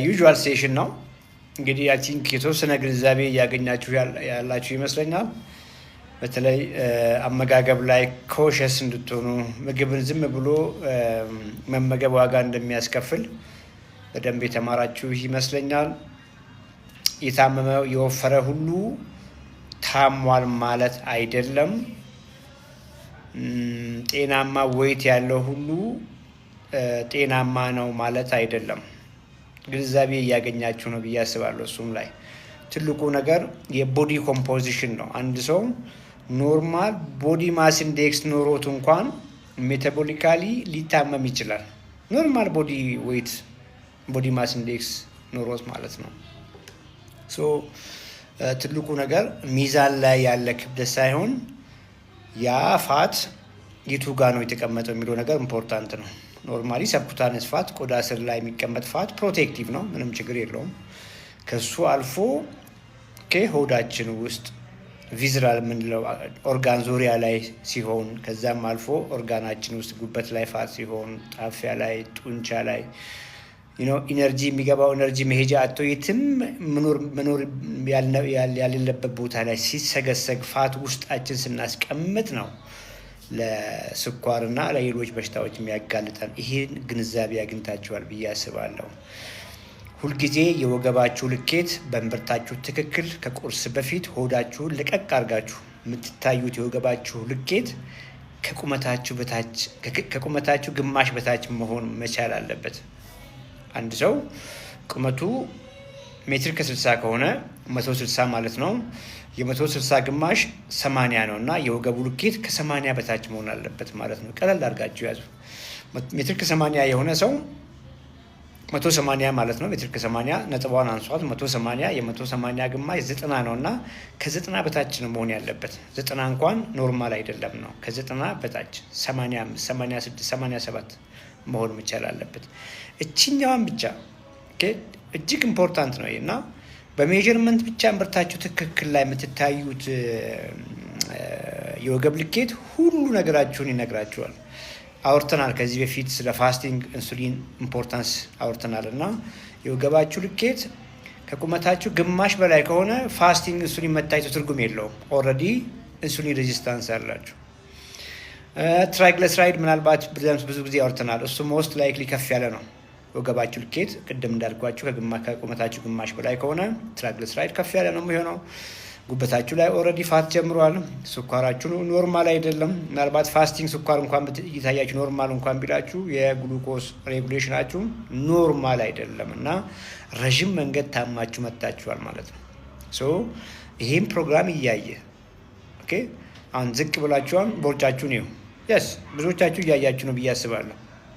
ዩዥዋል ሴሽን ነው እንግዲህ አይ ቲንክ የተወሰነ ግንዛቤ እያገኛችሁ ያላችሁ ይመስለኛል። በተለይ አመጋገብ ላይ ኮሸስ እንድትሆኑ ምግብን ዝም ብሎ መመገብ ዋጋ እንደሚያስከፍል በደንብ የተማራችሁ ይመስለኛል። የታመመው የወፈረ ሁሉ ታሟል ማለት አይደለም። ጤናማ ወይት ያለው ሁሉ ጤናማ ነው ማለት አይደለም። ግንዛቤ እያገኛችሁ ነው ብዬ አስባለሁ። እሱም ላይ ትልቁ ነገር የቦዲ ኮምፖዚሽን ነው። አንድ ሰው ኖርማል ቦዲ ማስ ኢንዴክስ ኖሮት እንኳን ሜታቦሊካሊ ሊታመም ይችላል። ኖርማል ቦዲ ዌይት ቦዲ ማስ ኢንዴክስ ኖሮት ማለት ነው። ትልቁ ነገር ሚዛን ላይ ያለ ክብደት ሳይሆን ያ ፋት የቱ ጋ ነው የተቀመጠው የሚለው ነገር ኢምፖርታንት ነው። ኖርማሊ ሰብኩታነስ ፋት ቆዳ ስር ላይ የሚቀመጥ ፋት ፕሮቴክቲቭ ነው፣ ምንም ችግር የለውም። ከሱ አልፎ ሆዳችን ውስጥ ቪዝራል የምንለው ኦርጋን ዙሪያ ላይ ሲሆን ከዛም አልፎ ኦርጋናችን ውስጥ ጉበት ላይ ፋት ሲሆን ጣፊያ ላይ ጡንቻ ላይ ኢነርጂ የሚገባው ኢነርጂ መሄጃ አቶ የትም መኖር ያሌለበት ቦታ ላይ ሲሰገሰግ ፋት ውስጣችን ስናስቀምጥ ነው ለስኳርና ለሌሎች በሽታዎች የሚያጋልጠን። ይሄን ግንዛቤ አግኝታችኋል ብዬ አስባለሁ። ሁልጊዜ የወገባችሁ ልኬት በእምብርታችሁ ትክክል ከቁርስ በፊት ሆዳችሁን ለቀቅ አድርጋችሁ የምትታዩት የወገባችሁ ልኬት ከቁመታችሁ ግማሽ በታች መሆን መቻል አለበት። አንድ ሰው ቁመቱ ሜትር ከ60 ከሆነ 160 ማለት ነው። የ160 ግማሽ 80 ነው እና የወገቡ ልኬት ከ80 በታች መሆን አለበት ማለት ነው። ቀለል አድርጋችሁ ያዙ። ሜትር ከ80 የሆነ ሰው 180 ማለት ነው። ሜትር ከ80 ነጥቧን አንሷት 180 የ180 ግማሽ 90 ነው እና ከ90 በታች ነው መሆን ያለበት። 90 እንኳን ኖርማል አይደለም ነው። ከ90 በታች 85፣ 86፣ 87 መሆን መቻል አለበት። እችኛዋን ብቻ እጅግ ኢምፖርታንት ነው እና በሜጀርመንት ብቻ እምብርታችሁ ትክክል ላይ የምትታዩት የወገብ ልኬት ሁሉ ነገራችሁን ይነግራችኋል። አውርተናል ከዚህ በፊት ስለ ፋስቲንግ ኢንሱሊን ኢምፖርታንስ አውርተናል እና የወገባችሁ ልኬት ከቁመታችሁ ግማሽ በላይ ከሆነ ፋስቲንግ ኢንሱሊን መታየቱ ትርጉም የለውም። ኦልሬዲ ኢንሱሊን ሬዚስታንስ አላችሁ። ትራይግሊሰራይድ ምናልባት ብዙ ጊዜ አውርተናል። እሱ ሞስት ላይክሊ ከፍ ያለ ነው። ወገባችሁ ልኬት ቅድም እንዳልኳችሁ ከቁመታችሁ ግማሽ በላይ ከሆነ ትራይግሊሰራይድ ከፍ ያለ ነው የሚሆነው። ጉበታችሁ ላይ ኦልሬዲ ፋት ጀምሯል። ስኳራችሁ ኖርማል አይደለም። ምናልባት ፋስቲንግ ስኳር እንኳን እየታያችሁ ኖርማል እንኳን ቢላችሁ የግሉኮስ ሬጉሌሽናችሁ ኖርማል አይደለም እና ረዥም መንገድ ታማችሁ መጥታችኋል ማለት ነው። ይሄን ፕሮግራም እያየ አሁን ዝቅ ብላችኋል። ቦርጫችሁን ይሁ የስ ብዙዎቻችሁ እያያችሁ ነው ብዬ አስባለሁ።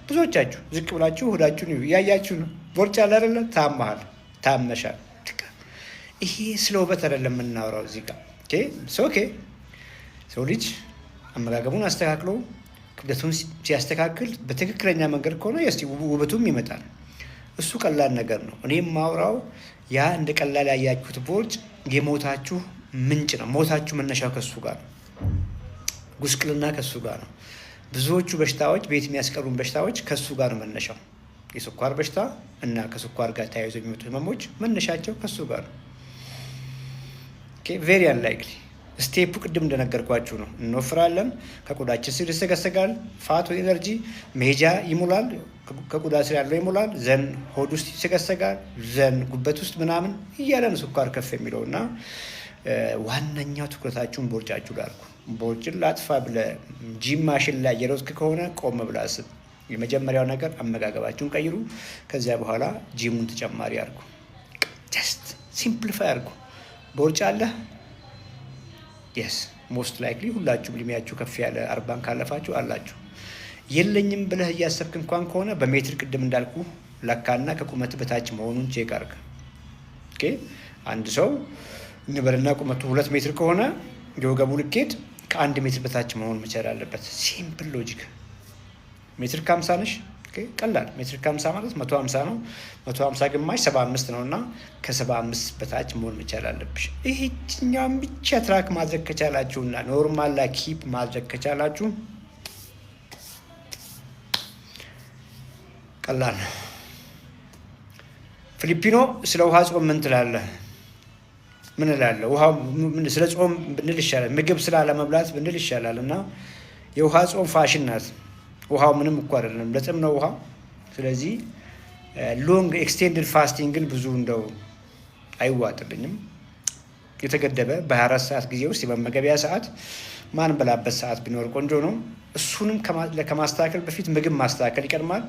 ብዙዎቻችሁ ዝቅ ብላችሁ ሆዳችሁን ይሁ እያያችሁ ነው። ቦርጫ አለ አይደለ? ታመሃል፣ ታመሻል። ይሄ ስለ ውበት አይደለም የምናወራው እዚህ ጋር። ሰው ልጅ አመጋገቡን አስተካክሎ ክብደቱን ሲያስተካክል በትክክለኛ መንገድ ከሆነ ውበቱም ይመጣል። እሱ ቀላል ነገር ነው። እኔ የማወራው ያ እንደ ቀላል ያያችሁት ቦርጭ የሞታችሁ ምንጭ ነው። ሞታችሁ መነሻው ከሱ ጋር ነው። ጉስቅልና ከሱ ጋር ነው። ብዙዎቹ በሽታዎች ቤት የሚያስቀሩን በሽታዎች ከሱ ጋር ነው መነሻው። የስኳር በሽታ እና ከስኳር ጋር ተያይዞ የሚመጡ ህመሞች መነሻቸው ከሱ ጋር ነው። ቬሪ አንላይክሊ ስቴፑ ቅድም እንደነገርኳችሁ ነው። እንወፍራለን፣ ከቆዳችን ስር ይሰገሰጋል፣ ፋት ኤነርጂ መሄጃ ይሞላል፣ ከቆዳ ስር ያለው ይሞላል፣ ዘን ሆድ ውስጥ ይሰገሰጋል፣ ዘን ጉበት ውስጥ ምናምን እያለን ስኳር ከፍ የሚለው እና ዋነኛው ትኩረታችሁን ቦርጫችሁ ጋር አድርጉ። ቦርጭን ላጥፋ ብለህ ጂም ማሽን ላይ የሮጥክ ከሆነ ቆም ብለህ አስብ። የመጀመሪያው ነገር አመጋገባችሁን ቀይሩ። ከዚያ በኋላ ጂሙን ተጨማሪ አድርጉ። ጀስት ሲምፕሊፋይ አድርጉ። ቦርጫ አለ? የስ ሞስት ላይክሊ ሁላችሁም እድሜያችሁ ከፍ ያለ 40 ካለፋችሁ አላችሁ። የለኝም ብለህ እያሰብክ እንኳን ከሆነ በሜትር ቅድም እንዳልኩ ለካና ከቁመት በታች መሆኑን ቼክ አድርግ። አንድ ሰው እንበልና ቁመቱ 2 ሜትር ከሆነ የወገቡ ልኬት ከ1 ሜትር በታች መሆን መቻል አለበት። ሲምፕል ሎጂክ። ሜትር ከ50 ነሽ፣ ቀላል ሜትር ከ50 ማለት 150 ነው። 150 ግማሽ 75 ነው እና ከ75 በታች መሆን መቻል አለብሽ። ይህኛውን ብቻ ትራክ ማድረግ ከቻላችሁና ኖርማል ላይ ኪፕ ማድረግ ከቻላችሁ ቀላል ነው። ፊሊፒኖ ስለ ውሃ ጾም ምን ትላለህ? ምን እላለሁ? ውሃ ስለ ጾም ብንል ይሻላል፣ ምግብ ስላለመብላት ብንል ይሻላል። እና የውሃ ጾም ፋሽን ናት። ውሃው ምንም እኮ አይደለም፣ ለጥም ነው ውሃ። ስለዚህ ሎንግ ኤክስቴንድድ ፋስቲንግ ግን ብዙ እንደው አይዋጥልኝም። የተገደበ በ24 ሰዓት ጊዜ ውስጥ የመመገቢያ ሰዓት ማን በላበት ሰዓት ቢኖር ቆንጆ ነው። እሱንም ከማስተካከል በፊት ምግብ ማስተካከል ይቀድማል።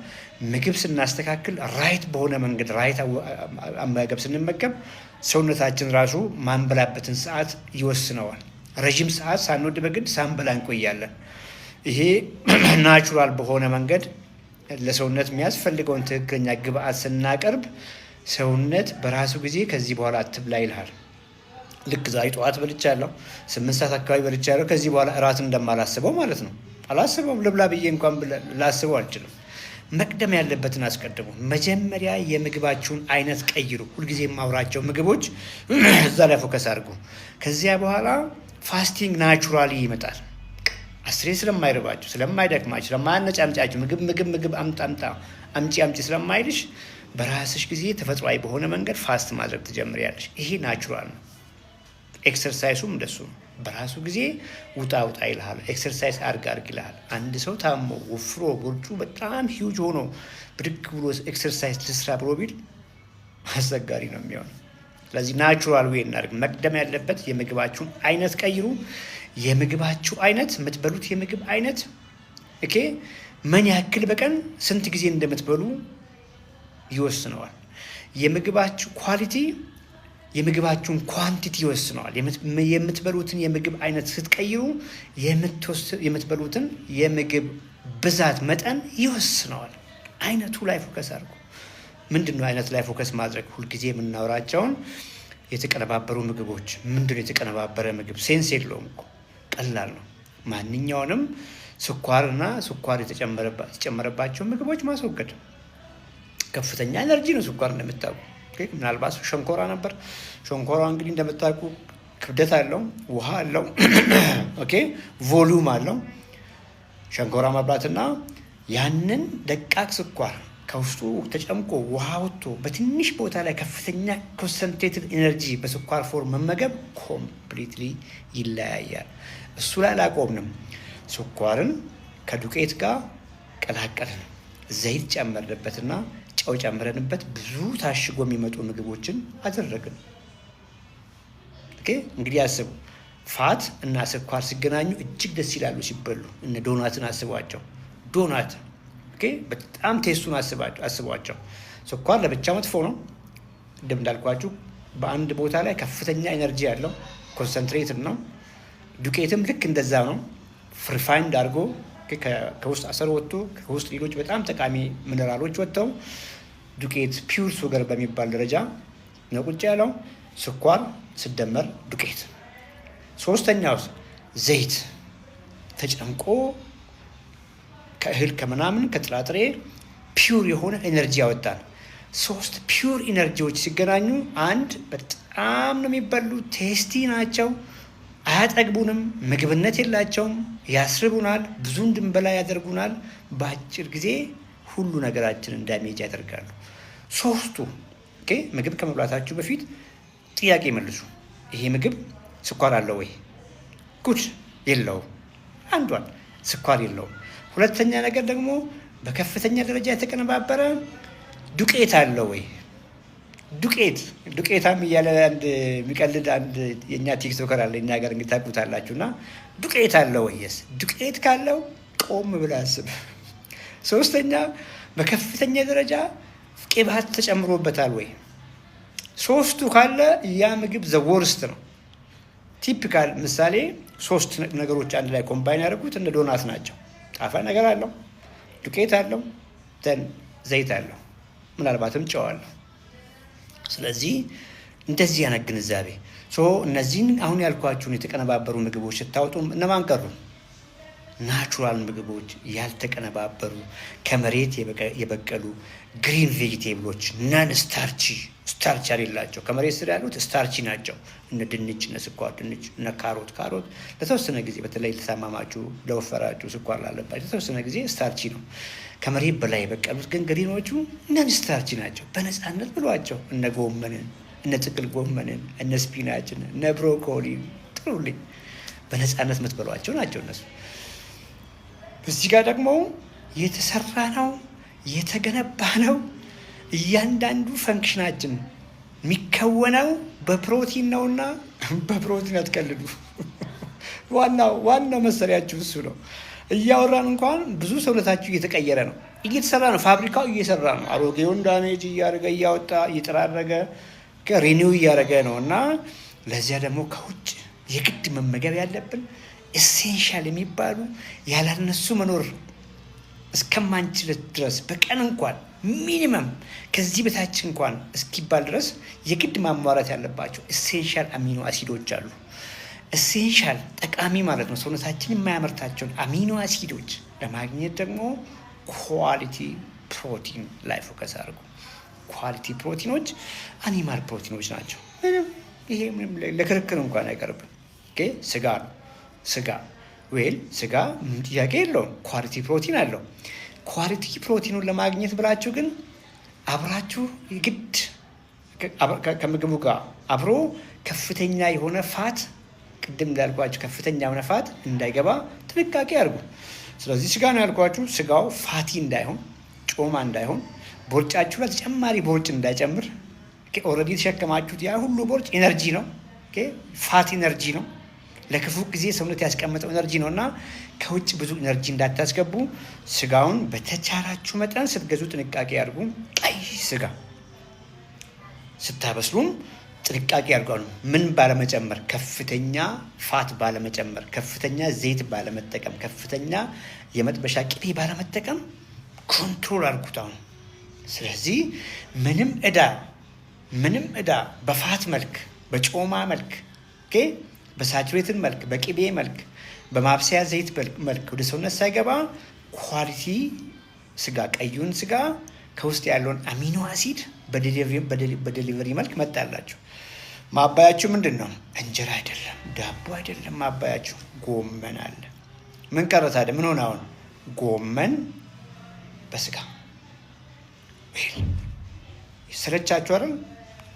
ምግብ ስናስተካክል ራይት በሆነ መንገድ ራይት አመጋገብ ስንመገብ ሰውነታችን ራሱ ማንበላበትን ሰዓት ይወስነዋል። ረዥም ሰዓት ሳንወድ በግድ ሳንበላ እንቆያለን። ይሄ ናቹራል በሆነ መንገድ ለሰውነት የሚያስፈልገውን ትክክለኛ ግብአት ስናቀርብ ሰውነት በራሱ ጊዜ ከዚህ በኋላ አትብላ ይልሃል። ልክ ዛሬ ጠዋት በልቻለሁ፣ 8 ሰዓት አካባቢ በልቻለሁ። ከዚህ በኋላ እራት እንደማላስበው ማለት ነው። አላስበውም። ልብላ ብዬ እንኳን ላስበው አልችልም። መቅደም ያለበትን አስቀድሙ። መጀመሪያ የምግባችሁን አይነት ቀይሩ። ሁልጊዜ የማውራቸው ምግቦች እዛ ላይ ፎከስ አድርጉ። ከዚያ በኋላ ፋስቲንግ ናቹራሊ ይመጣል። አስሬ ስለማይርባችሁ፣ ስለማይደክማችሁ፣ ስለማያነጫንጫችሁ ምግብ አምጪ ስለማይልሽ በራስሽ ጊዜ ተፈጥሯዊ በሆነ መንገድ ፋስት ማድረግ ትጀምሪያለሽ። ይሄ ናቹራል ነው። ኤክሰርሳይሱም እንደሱ ነው። በራሱ ጊዜ ውጣ ይልሃል። ኤክሰርሳይዝ አርግ ይልሃል። አንድ ሰው ታሞ ወፍሮ ቦርጩ በጣም ሂውጅ ሆኖ ብድግ ብሎ ኤክሰርሳይዝ ልስራ ብሎ ቢል አስቸጋሪ ነው የሚሆነው። ስለዚህ ናቹራል ዌይ እናድርግ። መቅደም ያለበት የምግባችሁን አይነት ቀይሩ። የምግባችሁ አይነት የምትበሉት የምግብ አይነት ኦኬ ምን ያክል በቀን ስንት ጊዜ እንደምትበሉ ይወስነዋል። የምግባችሁ ኳሊቲ የምግባችሁን ኳንቲቲ ይወስነዋል። የምትበሉትን የምግብ አይነት ስትቀይሩ የምትበሉትን የምግብ ብዛት መጠን ይወስነዋል። አይነቱ ላይ ፎከስ አድርጉ። ምንድን ነው አይነት ላይ ፎከስ ማድረግ? ሁልጊዜ የምናወራቸውን የተቀነባበሩ ምግቦች። ምንድን ነው የተቀነባበረ ምግብ? ሴንስ የለውም እኮ ቀላል ነው። ማንኛውንም ስኳር የተጨመረባቸው ምግቦች ማስወገድ። ከፍተኛ ኤነርጂ ነው ስኳር እንደምታውቁ። ምናልባት ሸንኮራ ነበር። ሸንኮራ እንግዲህ እንደምታውቁ ክብደት አለው፣ ውሃ አለው፣ ኦኬ ቮሉም አለው። ሸንኮራ መብላትና ያንን ደቃቅ ስኳር ከውስጡ ተጨምቆ ውሃ ወጥቶ በትንሽ ቦታ ላይ ከፍተኛ ኮንሰንትሬትድ ኤነርጂ በስኳር ፎርም መመገብ ኮምፕሊትሊ ይለያያል። እሱ ላይ አላቆምንም። ስኳርን ከዱቄት ጋር ቀላቀልን፣ ዘይት ጨመርንበትና ጨው ጨምረንበት ብዙ ታሽጎ የሚመጡ ምግቦችን አደረግን። ኦኬ እንግዲህ አስቡ፣ ፋት እና ስኳር ሲገናኙ እጅግ ደስ ይላሉ ሲበሉ። እነ ዶናትን አስቧቸው። ዶናት ኦኬ በጣም ቴስቱን አስቧቸው። ስኳር ለብቻ መጥፎ ነው። እንደም እንዳልኳችሁ በአንድ ቦታ ላይ ከፍተኛ ኤነርጂ ያለው ኮንሰንትሬትድ ነው። ዱቄትም ልክ እንደዛ ነው። ፍሪፋይንድ አድርጎ ከውስጥ አሰር ወጥቶ ከውስጥ ሌሎች በጣም ጠቃሚ ሚነራሎች ወጥተው ዱቄት ፒውር ሱገር በሚባል ደረጃ ነው ቁጭ ያለው። ስኳር ሲደመር ዱቄት። ሶስተኛው ዘይት ተጨምቆ ከእህል ከምናምን ከጥራጥሬ ፒውር የሆነ ኤነርጂ ያወጣል። 3 ፒውር ኢነርጂዎች ሲገናኙ አንድ በጣም ነው የሚበሉ፣ ቴስቲ ናቸው፣ አያጠግቡንም፣ ምግብነት የላቸውም፣ ያስርቡናል፣ ብዙ እንድንበላ ያደርጉናል። በአጭር ጊዜ ሁሉ ነገራችንን ዳሜጅ ያደርጋሉ። 3ቱ ኦኬ ምግብ ከመብላታችሁ በፊት ጥያቄ መልሱ። ይሄ ምግብ ስኳር አለው ወይ? ጉድ የለውም። አንዷን ስኳር የለውም። ሁለተኛ ነገር ደግሞ በከፍተኛ ደረጃ የተቀነባበረ ዱቄት አለው ወይ? ዱቄታም እያለ አንድ የሚቀልድ አንድ የእኛ ቲክቶከር አለ፣ እኛ ሀገር እንግዲህ ታውቁታላችሁ። እና ዱቄት አለው ወይስ? ዱቄት ካለው ቆም ብለህ አስብ። 3ኛ በከፍተኛ ደረጃ ቅባት ተጨምሮበታል ወይ? 3ቱ ካለ ያ ምግብ ዘወርስት ነው። ቲፒካል ምሳሌ 3 ነገሮች አንድ ላይ ኮምባይን ያደርጉት እነ ዶናት ናቸው። ጣፋጭ ነገር አለው፣ ዱቄት አለው፣ ዘይት አለው፣ ምናልባትም ጨው አለው። ስለዚህ እንደዚህ አይነት ግንዛቤ እነዚህን አሁን ያልኳችሁን የተቀነባበሩ ምግቦች ስታወጡ እነማን ቀሩ? ናቹራል ምግቦች፣ ያልተቀነባበሩ ከመሬት የበቀሉ ግሪን ቬጂቴብሎች፣ ናን ስታርች የሌላቸው ከመሬት ስር ያሉት ስታርቺ ናቸው። እነ ድንች፣ እነ ስኳር ድንች፣ እነ ካሮት ለተወሰነ ጊዜ በተለይ ለታመማችሁ፣ ለወፈራችሁ፣ ስኳር ላለባችሁ ለተወሰነ ጊዜ ስታርቺ ነው። ከመሬት በላይ የበቀሉት ግን ግሪኖቹ ናን ስታርቺ ናቸው። በነፃነት ብሏቸው እነ ጎመንን፣ እነ ጥቅል ጎመንን፣ እነ ስፒናችን፣ እነ ብሮኮሊ ጥሩልኝ በነፃነት የምትበሏቸው ናቸው እነሱ። እዚህ ጋር ደግሞ የተሰራ ነው የተገነባ ነው። እያንዳንዱ ፈንክሽናችን የሚከወነው በፕሮቲን ነውና በፕሮቲን አትቀልዱ። ዋናው መሰሪያችሁ እሱ ነው። እያወራን እንኳን ብዙ ሰውነታችሁ እየተቀየረ ነው፣ እየተሰራ ነው። ፋብሪካው እየሰራ ነው። አሮጌውን ዳሜጅ እያደረገ እያወጣ እየጠራረገ ሪኒው እያደረገ ነው። እና ለዚያ ደግሞ ከውጭ የግድ መመገብ ያለብን ኤሴንሻል የሚባሉ ያላነሱ መኖር እስከማንችል ድረስ በቀን እንኳን ሚኒመም ከዚህ በታች እንኳን እስኪባል ድረስ የግድ ማሟላት ያለባቸው ኤሴንሻል አሚኖ አሲዶች አሉ። ኤሴንሻል ጠቃሚ ማለት ነው። ሰውነታችን የማያመርታቸውን አሚኖ አሲዶች ለማግኘት ደግሞ ኳሊቲ ፕሮቲን ላይ ፎከስ አድርጉ። ኳሊቲ ፕሮቲኖች አኒማል ፕሮቲኖች ናቸው። ይሄ ለክርክር እንኳን አይቀርብም። ስጋ ነው። ስጋ ጥያቄ የለውም። ኳሊቲ ፕሮቲን አለው። ኳሊቲ ፕሮቲኑን ለማግኘት ብላችሁ ግን አብራችሁ ግድ ከምግቡ ጋር አብሮ ከፍተኛ የሆነ ፋት፣ ቅድም እንዳልኳችሁ ከፍተኛ የሆነ ፋት እንዳይገባ ጥንቃቄ አድርጉ። ስለዚህ ስጋ ነው ያልኳችሁ። ስጋው ፋቲ እንዳይሆን፣ ጮማ እንዳይሆን፣ ቦርጫችሁ ላይ ተጨማሪ ቦርጭ እንዳይጨምር። ኦልሬዲ የተሸከማችሁት ያ ሁሉ ቦርጭ ኤነርጂ ነው። ፋት ኤነርጂ ነው። ለክፉ ጊዜ ሰውነት ያስቀመጠው ኤነርጂ ነው እና ከውጭ ብዙ ኤነርጂ እንዳታስገቡ ስጋውን በተቻላችሁ መጠን ስትገዙ ጥንቃቄ አድርጉ። ቀይ ስጋ ስታበስሉም ጥንቃቄ አድርጓሉ። ምን ባለመጨመር፣ ከፍተኛ ፋት ባለመጨመር፣ ከፍተኛ ዘይት ባለመጠቀም፣ ከፍተኛ የመጥበሻ ቅቤ ባለመጠቀም ኮንትሮል አድርጉት አሁን። ስለዚህ ምንም እዳ በፋት መልክ፣ በጮማ መልክ፣ በሳቹሬትን መልክ፣ በቅቤ መልክ፣ በማብሰያ ዘይት መልክ ወደ ሰውነት ሳይገባ ኳሊቲ ስጋ፣ ቀዩን ስጋ ከውስጥ ያለውን አሚኖ አሲድ በዴሊቨሪ መልክ መጣላችሁ። ማባያችሁ ምንድን ነው? እንጀራ አይደለም፣ ዳቦ አይደለም። ማባያችሁ ጎመን አለ። ምን ቀረ ታዲያ? ምን ሆነ አሁን? ጎመን በስጋ ሰለቻችሁ አይደል?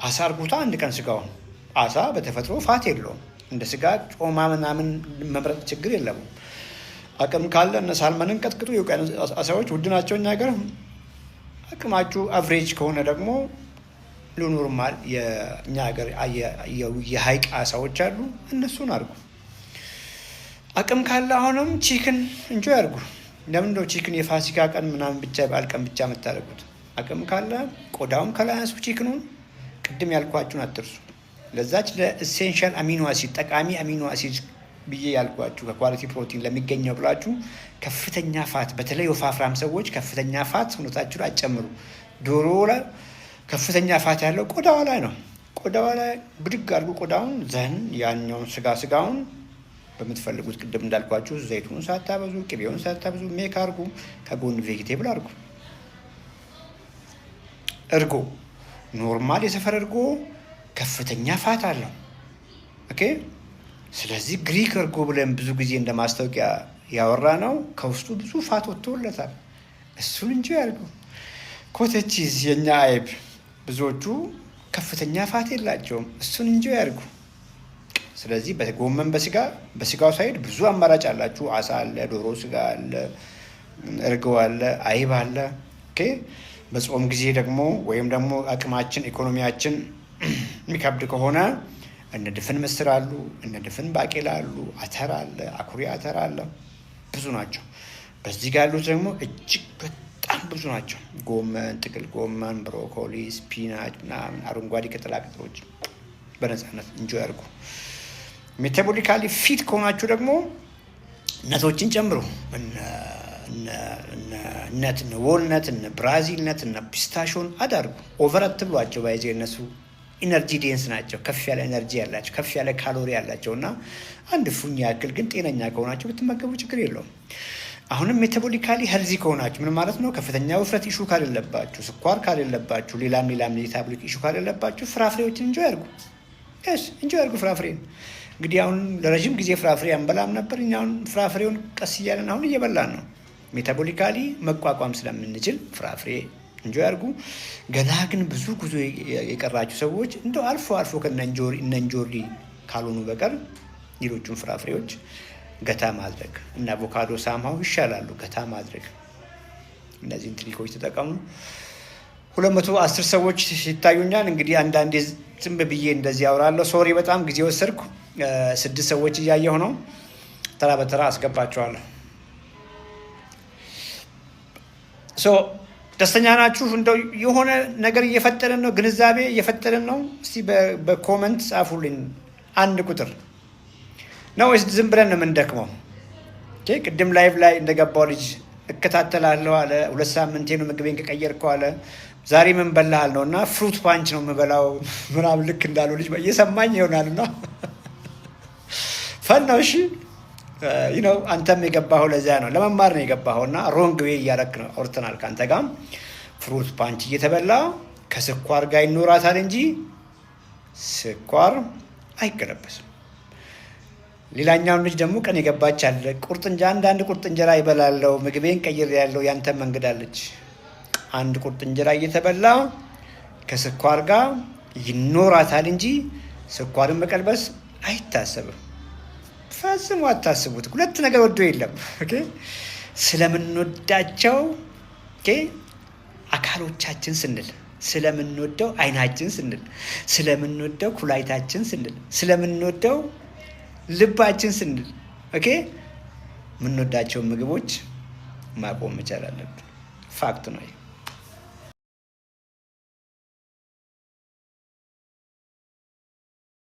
አሳ አርጉታ አንድ ቀን ስጋውን። አሳ በተፈጥሮ ፋት የለውም። እንደ ስጋ ጮማ ምናምን መምረጥ ችግር የለም። አቅም ካለ እነ ሳልመንን ቀጥቅጡ። የውቅያኖስ አሳዎች ውድ ናቸው እኛ ሀገር። አቅማችሁ አቨሬጅ ከሆነ ደግሞ ኖርማል የእኛ ሀገር የሀይቅ አሳዎች አሉ፣ እነሱን አድርጉ። አቅም ካለ አሁንም ቺክን እንጆ ያድርጉ። ለምን እንደው ቺክን የፋሲካ ቀን ምናምን ብቻ በዓል ቀን ብቻ የምታደርጉት? አቅም ካለ ቆዳውን ከላይ አንሱ። ቺክኑን ቅድም ያልኳችሁን አትርሱ። ለዛች ለኢሴንሻል አሚኖ አሲድ፣ ጠቃሚ አሚኖ አሲድ ብዬ ያልኳችሁ ከኳሊቲ ፕሮቲን ለሚገኘው ብላችሁ ከፍተኛ ፋት፣ በተለይ ወፋፍራም ሰዎች ከፍተኛ ፋት ሰውነታችሁ ላይ አጨምሩ። ዶሮ ላይ ከፍተኛ ፋት ያለው ቆዳዋ ላይ ነው። ቆዳዋ ላይ ብድግ አድርጉ ቆዳውን። ዘን ያኛውን ስጋውን በምትፈልጉት ቅድም እንዳልኳችሁ ዘይቱን ሳታበዙ፣ ቅቤውን ሳታበዙ ሜክ አድርጉ። ከጎን ቬጂቴብል አድርጉ። እርጎ ኖርማል የሰፈር እርጎ ከፍተኛ ፋት አለው። ኦኬ። ስለዚህ ግሪክ እርጎ ብለን ብዙ ጊዜ እንደ ማስታወቂያ ያወራ ነው ከውስጡ ብዙ ፋት ወጥቶለታል። እሱን እንጂ ያድርጉ። ኮተቺዝ የኛ አይብ ብዙዎቹ ከፍተኛ ፋት የላቸውም። እሱን እንጂ ያድርጉ። ስለዚህ በጎመን በስጋው ሳይድ ብዙ አማራጭ አላችሁ። አሳ አለ፣ ዶሮ ስጋ አለ፣ እርጎ አለ፣ አይብ አለ። ኦኬ። በጾም ጊዜ ደግሞ ወይም ደግሞ አቅማችን ኢኮኖሚያችን የሚከብድ ከሆነ እነ ድፍን ምስር አሉ፣ እነ ድፍን ባቄላ አሉ፣ አተር አለ፣ አኩሪ አተር አለ። ብዙ ናቸው። በዚህ ጋር ያሉት ደግሞ እጅግ በጣም ብዙ ናቸው። ጎመን፣ ጥቅል ጎመን፣ ብሮኮሊ፣ ስፒናች ምናምን አረንጓዴ ቅጠላቅጠሎች በነፃነት እንጆይ አድርጉ። ሜታቦሊካሊ ፊት ከሆናችሁ ደግሞ ነቶችን ጨምሩ። ነት፣ ወልነት፣ ብራዚል ነት፣ ፒስታሾን አዳርጉ። ኦቨር አትብሏቸው። ባይዜ እነሱ ኢነርጂ ዴንስ ናቸው፣ ከፍ ያለ ኤነርጂ ያላቸው፣ ከፍ ያለ ካሎሪ ያላቸው እና አንድ ፉኝ ያክል ግን ጤነኛ ከሆናቸው ብትመገቡ ችግር የለውም። አሁንም ሜታቦሊካሊ ሄልዚ ከሆናችሁ ምን ማለት ነው? ከፍተኛ ውፍረት ኢሹ ካሌለባችሁ፣ ስኳር ካሌለባችሁ፣ ሌላም ሜታቦሊክ ኢሹ ካሌለባችሁ ፍራፍሬዎችን እንጆይ አድርጉ። እንጆይ አድርጉ ፍራፍሬን። እንግዲህ አሁን ለረዥም ጊዜ ፍራፍሬ አንበላም ነበር። እኛ አሁን ፍራፍሬውን ቀስ እያለን አሁን እየበላን ነው። ሜታቦሊካሊ መቋቋም ስለምንችል ፍራፍሬ እንጆይ አድርጉ። ገና ግን ብዙ ጉዞ የቀራችሁ ሰዎች እንደው አልፎ አልፎ ከነንጆሪ ካልሆኑ በቀር ሌሎቹን ፍራፍሬዎች ገታ ማድረግ እና አቮካዶ ሳምሃው ይሻላሉ። ገታ ማድረግ እነዚህን ትሪኮች ተጠቀሙ። 210 ሰዎች ይታዩኛል። እንግዲህ አንዳንዴ ዝም ብዬ እንደዚህ ያወራለሁ። ሶሪ በጣም ጊዜ ወሰድኩ። 6 ሰዎች እያየሁ ነው። ተራ በተራ አስገባቸዋለሁ። ደስተኛ ናችሁ? እንደው የሆነ ነገር እየፈጠርን ነው፣ ግንዛቤ እየፈጠርን ነው። እስቲ በኮመንት ጻፉልኝ። 1 ቁጥር ነው ወይስ ዝም ብለን ነው የምንደክመው? ቅድም ላይቭ ላይ እንደገባው ልጅ እከታተላለሁ አለ። 2 ሳምንቴ ነው ምግቤን ከቀየርከው አለ። ዛሬ ምን በላሃል ነው እና ፍሩት ፓንች ነው የምበላው ምናምን ልክ እንዳለው ልጅ እየሰማኝ ይሆናልና ፈን ነው። እሺ ነው አንተም የገባኸው ለዚያ ነው፣ ለመማር ነው የገባኸው እና ሮንግ ዌይ እያደረክ ነው። አውርተናል ከአንተ ጋርም። ፍሩት ፓንች እየተበላ ከስኳር ጋር ይኖራታል እንጂ ስኳር አይገለበስም። ሌላኛውን ልጅ ደግሞ ቀን የገባች አለ። አንዳንድ ቁርጥ እንጀራ ይበላለው፣ ምግቤን ቀይር ያለው ያንተ መንገዳለች። 1 ቁርጥ እንጀራ እየተበላ ከስኳር ጋር ይኖራታል እንጂ ስኳርን መቀልበስ አይታሰብም። ፈጽሞ አታስቡት። 2 ነገር ወዶ የለም። ስለምንወዳቸው አካሎቻችን ስንል፣ ስለምንወደው አይናችን ስንል፣ ስለምንወደው ኩላሊታችን ስንል፣ ስለምንወደው ልባችን ስንል የምንወዳቸውን ምግቦች ማቆም መቻል አለብን። ፋክት ነው።